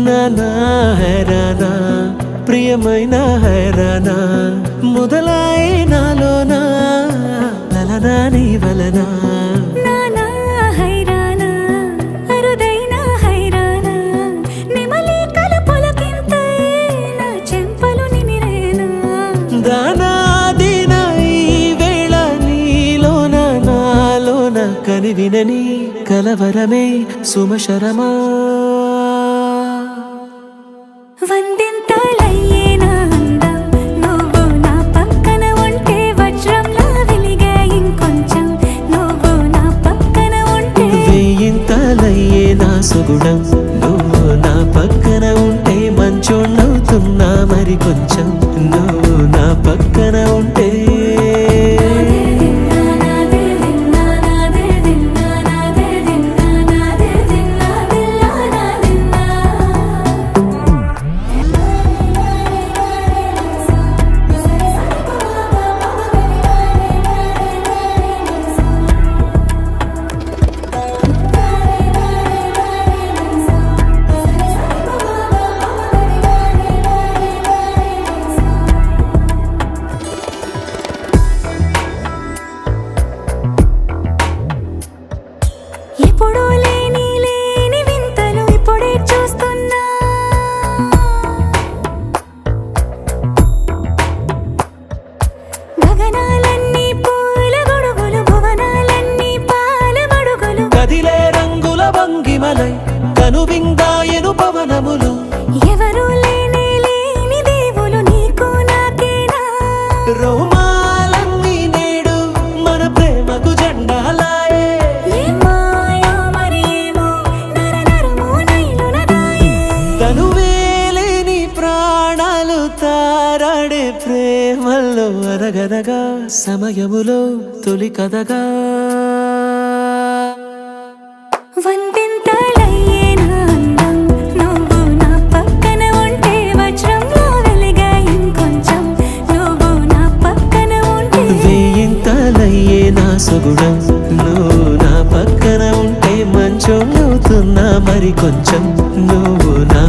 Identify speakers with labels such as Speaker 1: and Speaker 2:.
Speaker 1: నానా హైరానా ప్రియమైన హైరానా మొదలాయి నాలోనా లలనా నీ వలనా
Speaker 2: నానా హైరానా అరుదైన హైరానా నిమలి కలపులకింతై నా చెంపలు నిమిరేనా
Speaker 1: దానా దినా ఈ వేళ నీలోన నాలోన కనివినని కలవరమే సుమశరమా
Speaker 2: వందింతలయ్యేనా అందం నువ్వు నా పక్కన ఉంటే వజ్రంలా వెలిగే ఇంకొంచెం నువ్వు నా పక్కన ఉంటే
Speaker 1: వెయ్యింతలయ్యే నా సుగుణం నువ్వు నా పక్కన ఉంటే మంచోణ్ణవుతున్నా మరి కొంచెం నువ్వు నా పక్కన ఉంటే
Speaker 2: ఎప్పుడూ లేని వింతలు ఇప్పుడే చూస్తున్నా గగనాలన్నీ పూల గొడుగులు భువనాలన్నీ పాల మడుగులు
Speaker 1: కదిలే రంగుల భంగిమలై కనువిందాయను పవనములు
Speaker 2: ఎవరూ లేని దేవులు నీకు నాకేనా
Speaker 1: రోమాలన్నీ నేడు మన ప్రేమకు జెండాలాయే
Speaker 2: ఏ మాయో మరేమో నరనరమో నైలున దాయే
Speaker 1: తనువేలేని ప్రాణాలు తారాడే ప్రేమల్లో అరగనగా సమయములో తొలి కథగా
Speaker 2: వందింతలయ్యేనా అందం నువ్వు నా పక్కన ఉంటే వజ్రంలా వెలిగే ఇంకొంచెం నువ్వు నా పక్కన ఉంటే
Speaker 1: వెయ్యింతలయ్యే నా సుగుణం నువ్వు నా పక్కన ఉంటే మంచోణ్ణవుతున్నా మరి కొంచెం నువ్వు నా